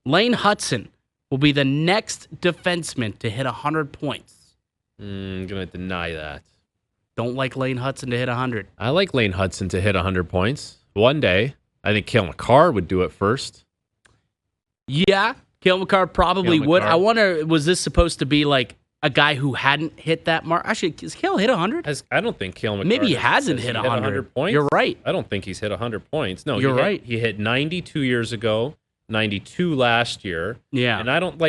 Lane Hutson will be the next defenseman to hit 100 points. I'm going to deny that. Don't like Lane Hutson to hit 100. I like Lane Hutson to hit 100 points. One day. I think Cale Makar would do it first. Yeah, Cale Makar probably Cale would. Makar. I wonder, was this supposed to be like a guy who hadn't hit that mark? Actually, has Cale hit 100? I don't think Cale Makar Maybe he has hasn't hit 100 points. You're right. I don't think he's hit 100 points. No, You're right. He hit 90 2 years ago, 92 last year. Yeah. And I don't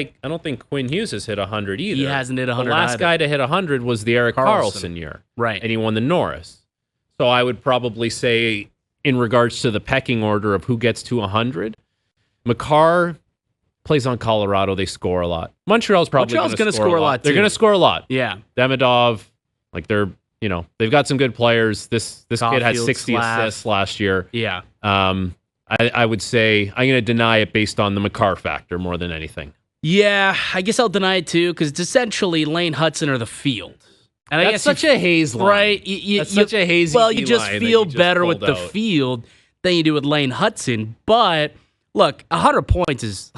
think Quinn Hughes has hit 100 either. He hasn't hit 100 The last either. guy to hit 100 was the Eric Carlson year. Right. And he won the Norris. So I would probably say, in regards to the pecking order of who gets to 100, Makar plays on Colorado. They score a lot. Montreal's probably going to score a lot. They're going to score a lot. Yeah. Demidov, they've got some good players. This kid had 60 assists last year. Yeah. I would say I'm going to deny it based on the Makar factor more than anything. Yeah, I guess I'll deny it too, because it's essentially Lane Hutson or the field. And That's such a haze line. Right? That's such a hazy Well, you just line feel that you just better with pulled the out. field than you do with Lane Hutson. But look, 100 points is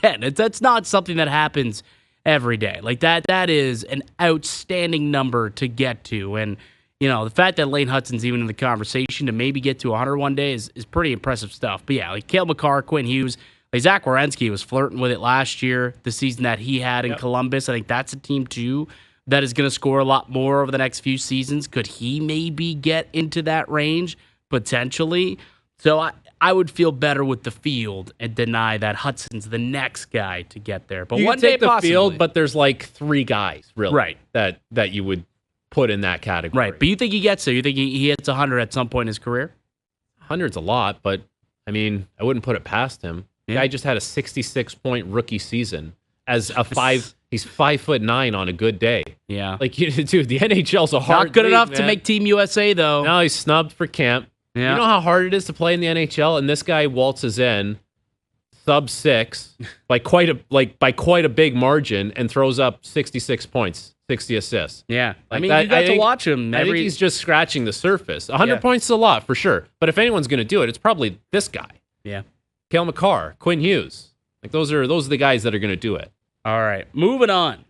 that's not something that happens every day. Like that is an outstanding number to get to. And the fact that Lane Hutson's even in the conversation to maybe get to 100 one day is pretty impressive stuff. But yeah, like Cale Makar, Quinn Hughes, like Zach Werenski was flirting with it last year, the season that he had in Columbus. I think that's a team too that is going to score a lot more over the next few seasons. Could he maybe get into that range? Potentially. So I would feel better with the field and deny that Hudson's the next guy to get there. But You one can day take the possibly. field, but there's like three guys, really, Right. that you would put in that category. Right, but you think he gets there? You think he hits 100 at some point in his career? 100's a lot, but I wouldn't put it past him. The guy just had a 66-point rookie season as a He's 5'9" on a good day. Yeah. Like, dude, the NHL's a hard Not good league, enough man. to make Team USA, though. Now he's snubbed for camp. Yeah. You know how hard it is to play in the NHL, and this guy waltzes in sub-6 by quite a big margin and throws up 66 points, 60 assists. Yeah. Like you that- got I to think- watch him. I think he's just scratching the surface. 100 points is a lot, for sure. But if anyone's going to do it, it's probably this guy. Yeah. Cale Makar, Quinn Hughes. Like those are the guys that are going to do it. All right. Moving on.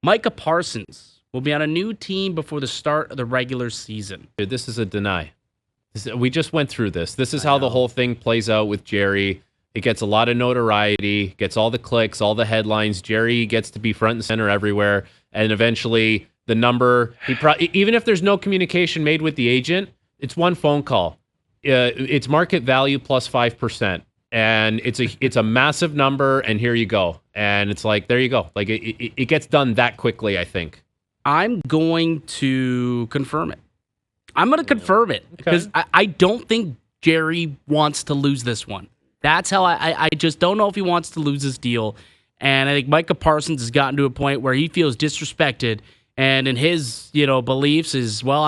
Micah Parsons will be on a new team before the start of the regular season. Dude, this is a deny. We just went through this. This is how the whole thing plays out with Jerry. It gets a lot of notoriety, gets all the clicks, all the headlines. Jerry gets to be front and center everywhere. And eventually the number, even if there's no communication made with the agent, it's one phone call. It's market value plus 5%. And it's a massive number, and here you go. And it's like, there you go. Like it gets done that quickly, I think. I'm going to confirm it. I'm going to confirm it because I don't think Jerry wants to lose this one. That's how I just don't know if he wants to lose this deal. And I think Micah Parsons has gotten to a point where he feels disrespected. And in his beliefs is, well,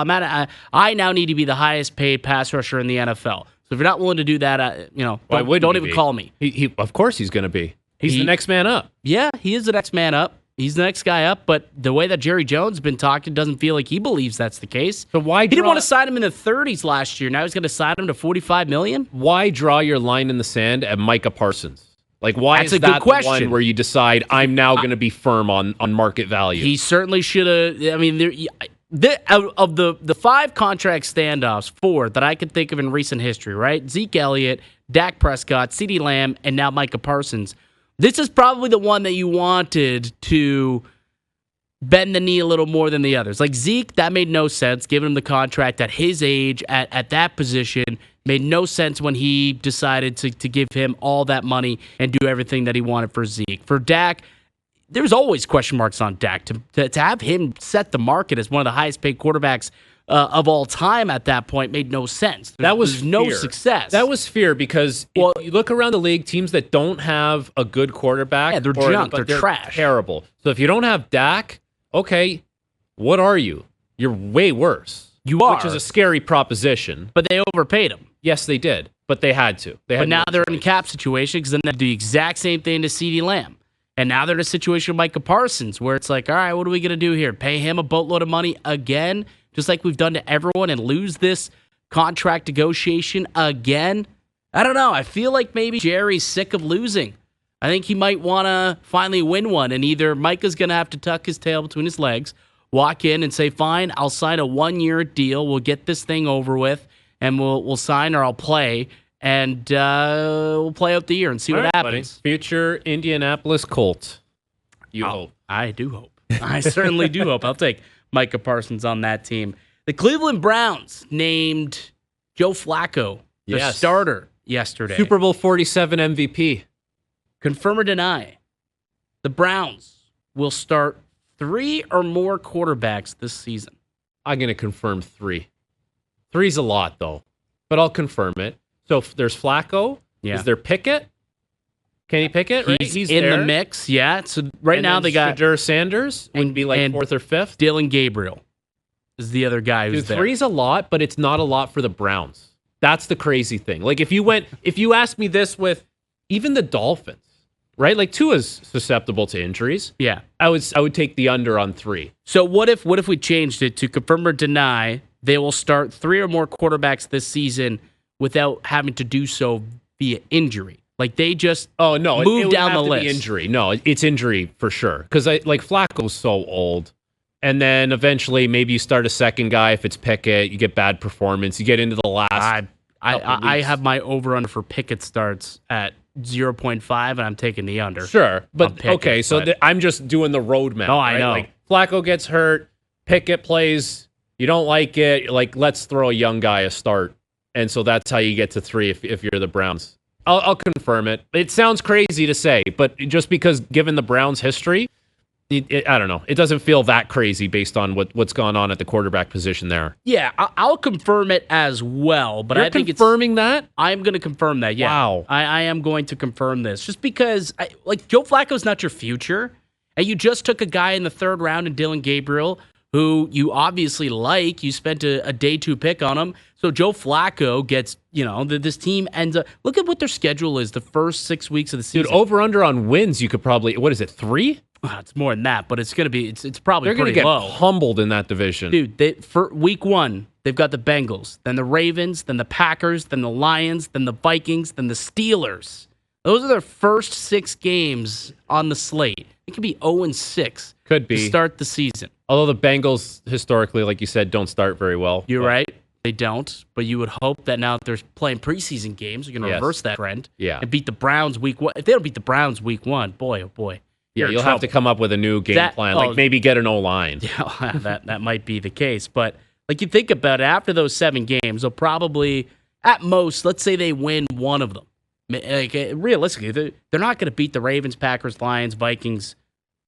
I now need to be the highest paid pass rusher in the NFL. So if you're not willing to do that, don't even call me. He of course he's going to be. He's the next man up. Yeah, he is the next man up. He's the next guy up, but the way that Jerry Jones has been talking doesn't feel like he believes that's the case. So why he didn't want to sign him in the 30s last year. Now he's going to sign him to $45 million? Why draw your line in the sand at Micah Parsons? Like, why That's is a good that question. the one where you decide I'm now going to be firm on market value? He certainly should have. I mean, of the 5 contract standoffs, 4 that I could think of in recent history, right? Zeke Elliott, Dak Prescott, CeeDee Lamb, and now Micah Parsons. This is probably the one that you wanted to bend the knee a little more than the others. Like Zeke, that made no sense, giving him the contract at his age, at that position. Made no sense when he decided to give him all that money and do everything that he wanted for Zeke. For Dak, there's always question marks on Dak. To have him set the market as one of the highest paid quarterbacks of all time at that point made no sense. That was no fear. success. That was fear because if you look around the league, teams that don't have a good quarterback, they're junk. They're trash. Terrible. So if you don't have Dak, okay, what are you? You're way worse. You are. Which is a scary proposition. But they overpaid him. Yes, they did. But they had to. But now they're in a cap situation because then they do the exact same thing to CeeDee Lamb. And now they're in a situation with Micah Parsons where it's like, all right, what are we going to do here? Pay him a boatload of money again, just like we've done to everyone, and lose this contract negotiation again? I don't know. I feel like maybe Jerry's sick of losing. I think he might want to finally win one, and either Micah's going to have to tuck his tail between his legs, walk in and say, fine, I'll sign a 1-year deal. We'll get this thing over with, and we'll sign or I'll play, and we'll play out the year and see what happens. Buddy. Future Indianapolis Colt. You hope. I do hope. I certainly do hope. I'll take Micah Parsons on that team. The Cleveland Browns named Joe Flacco the starter yesterday. Super Bowl 47 MVP. Confirm or deny, the Browns will start 3 or more quarterbacks this season. I'm going to confirm 3. 3's a lot, though, but I'll confirm it. So if there's Flacco. Yeah. Is there Pickett? Kenny Pickett? Right? He's in the mix, yeah. So right now they got Shedeur Sanders would be like 4th or 5th. Dylan Gabriel is the other guy who's there. 3's a lot, but it's not a lot for the Browns. That's the crazy thing. Like if you asked me this with even the Dolphins, right? Like Tua's susceptible to injuries. Yeah. I would take the under on 3. So what if we changed it to confirm or deny they will start 3 or more quarterbacks this season without having to do so via injury? Like they just move down the list. Injury. No, it's injury for sure. Because like Flacco's so old. And then eventually maybe you start a second guy if it's Pickett. You get bad performance. You get into the last I have my over-under for Pickett starts at 0.5, and I'm taking the under. Sure. But Pickett, okay, so I'm just doing the roadmap. Oh, I know. Like Flacco gets hurt. Pickett plays. You don't like it. Like, let's throw a young guy a start. And so that's how you get to 3 if you're the Browns. I'll confirm it. It sounds crazy to say, but just because given the Browns' history, I don't know. It doesn't feel that crazy based on what's gone on at the quarterback position there. Yeah, I'll confirm it as well. But I think confirming that? I'm going to confirm that, yeah. Wow. I am going to confirm this. Just because, Joe Flacco's not your future, and you just took a guy in the 3rd round in Dylan Gabriel, who you obviously like. You spent a day 2 pick on him. So Joe Flacco gets, this team ends up, look at what their schedule is the first 6 weeks of the season. Dude, over-under on wins, you could probably, 3? It's more than that, but it's going to be, it's probably They're pretty low. They're going to get humbled in that division. Dude, for week 1, they've got the Bengals, then the Ravens, then the Packers, then the Lions, then the Vikings, then the Steelers. Those are their first 6 games on the slate. It could be 0-6. Could be. To start the season. Although the Bengals, historically, like you said, don't start very well. You're right. They don't. But you would hope that now that they're playing preseason games, you're going to reverse that trend. Yeah. And beat the Browns week 1. If they don't beat the Browns week 1, boy, oh boy. Yeah, you'll have to come up with a new game plan. Like maybe get an O-line. Yeah, that might be the case. But like you think about it, after those 7 games, they'll probably, at most, let's say they win one of them. Like, realistically, they're not going to beat the Ravens, Packers, Lions, Vikings,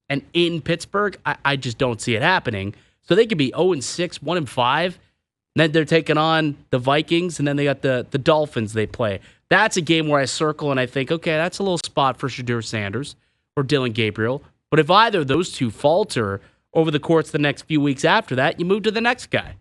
and in Pittsburgh, I just don't see it happening. So they could be 0-6, 1-5. Then they're taking on the Vikings, and then they got the Dolphins they play. That's a game where I circle and I think, okay, that's a little spot for Shedeur Sanders or Dylan Gabriel. But if either of those two falter over the course of the next few weeks after that, you move to the next guy.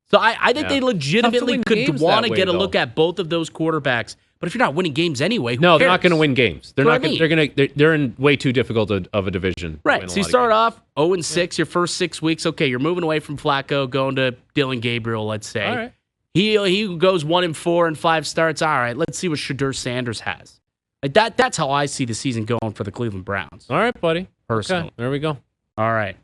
So I think they legitimately could want to get a look at both of those quarterbacks. But if you're not winning games anyway, who cares? They're not going to win games. They're in way too difficult of a division. Right. So you start off 0-6, your first 6 weeks. Okay, you're moving away from Flacco, going to Dylan Gabriel, let's say. All right. He goes 1-4 and 5 starts. All right, let's see what Shedeur Sanders has. Like that's how I see the season going for the Cleveland Browns. All right, buddy. Personally. Okay, there we go. All right.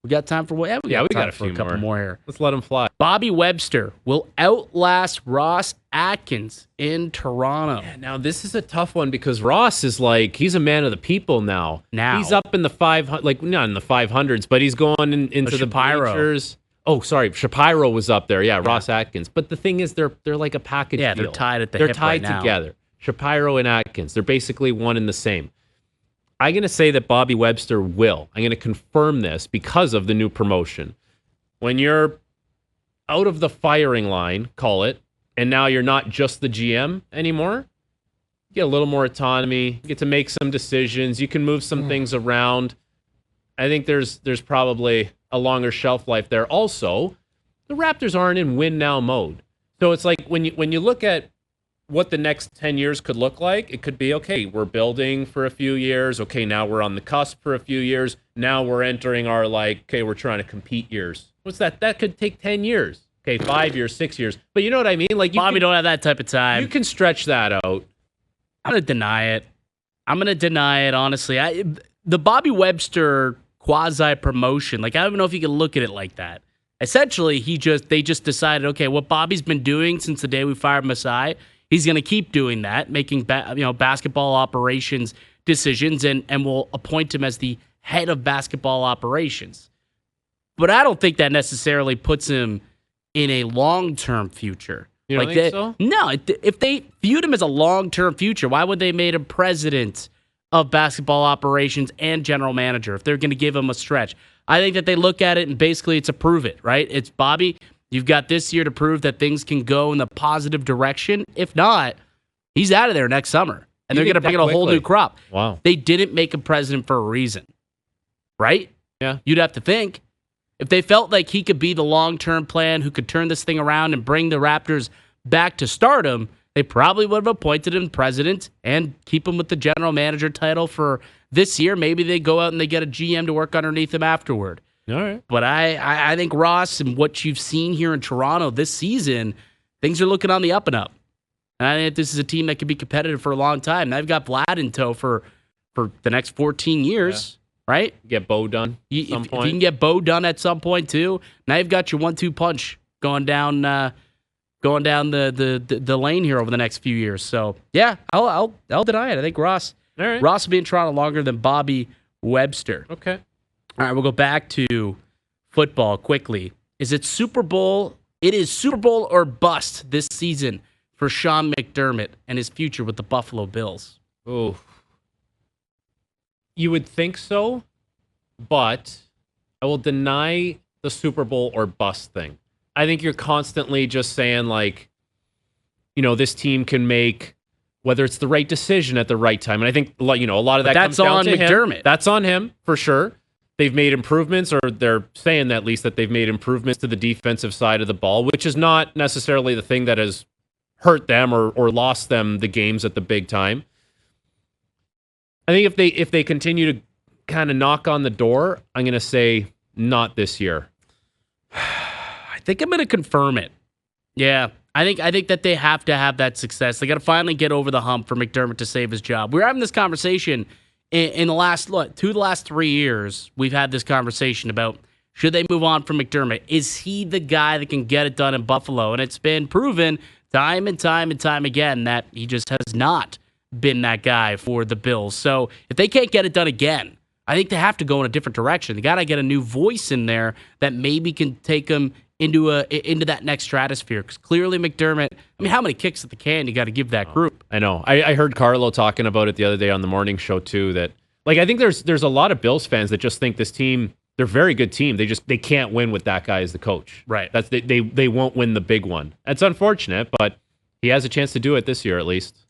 We got time for what? Yeah, we got a couple more here. Let's let them fly. Bobby Webster will outlast Ross Atkins in Toronto. Yeah, now, this is a tough one because Ross is he's a man of the people now. He's up in the 500, not in the 500s, but he's going into the bleachers. Oh, sorry. Shapiro was up there. Yeah, Ross Atkins. But the thing is, they're like a package deal. They're tied at the hip right now. They're tied together. Shapiro and Atkins. They're basically one and the same. I'm going to say that Bobby Webster will. I'm going to confirm this because of the new promotion. When you're out of the firing line, call it, and now you're not just the GM anymore, you get a little more autonomy. You get to make some decisions. You can move some things around. I think there's probably a longer shelf life there. Also, the Raptors aren't in win now mode. So it's like when you look at what the next 10 years could look like, it could be, okay, we're building for a few years. Okay, now we're on the cusp for a few years. Now we're entering our, okay, we're trying to compete years. What's that? That could take 10 years. Okay, 5 years, 6 years. But you know what I mean? Bobby don't have that type of time. You can stretch that out. I'm going to deny it. I'm going to deny it, honestly. The Bobby Webster quasi-promotion, like, I don't know if you can look at it like that. Essentially, they just decided, okay, what Bobby's been doing since the day we fired Masai, he's going to keep doing that, making basketball operations decisions, and we'll appoint him as the head of basketball operations. But I don't think that necessarily puts him in a long-term future. You don't think so? No, if they viewed him as a long-term future, why would they made him president of basketball operations and general manager if they're going to give him a stretch? I think that they look at it and basically it's a prove it, right? It's Bobby, you've got this year to prove that things can go in the positive direction. If not, he's out of there next summer. And they're going to bring in a whole new crop. Wow. They didn't make him president for a reason, right? Yeah. You'd have to think. If they felt like he could be the long-term plan who could turn this thing around and bring the Raptors back to stardom, they probably would have appointed him president and keep him with the general manager title for this year. Maybe they go out and they get a GM to work underneath him afterward. All right. But I think, Ross, and what you've seen here in Toronto this season, things are looking on the up and up. And I think this is a team that could be competitive for a long time. Now they've got Vlad in tow for the next 14 years. Yeah. Right? Get Bo done at some point. If you can get Bo done at some point too, now you've got your 1-2 punch going down the lane here over the next few years. So yeah, I'll deny it. I think Ross will be in Toronto longer than Bobby Webster. Okay. All right, we'll go back to football quickly. Is it Super Bowl? It is Super Bowl or bust this season for Sean McDermott and his future with the Buffalo Bills. Ooh. You would think so, but I will deny the Super Bowl or bust thing. I think you're constantly just saying, like, this team can make, whether it's the right decision at the right time. And I think, a lot of that comes down to him. That's on McDermott. That's on him, for sure. They've made improvements, or they're saying at least that they've made improvements to the defensive side of the ball, which is not necessarily the thing that has hurt them or lost them the games at the big time. I think if they continue to kind of knock on the door, I'm going to say not this year. I think I'm going to confirm it. Yeah, I think that they have to have that success. They got to finally get over the hump for McDermott to save his job. We were having this conversation in the last 3 years. We've had this conversation about should they move on from McDermott? Is he the guy that can get it done in Buffalo? And it's been proven time and time and time again that he just has not been that guy for the Bills. So if they can't get it done again, I think they have to go in a different direction. They got to get a new voice in there that maybe can take them into that next stratosphere. Because clearly McDermott, how many kicks at the can you got to give that group? I know. I heard Carlo talking about it the other day on the morning show too. That I think there's a lot of Bills fans that just think this team, they're a very good team. They can't win with that guy as the coach. Right. They won't win the big one. That's unfortunate, but he has a chance to do it this year at least.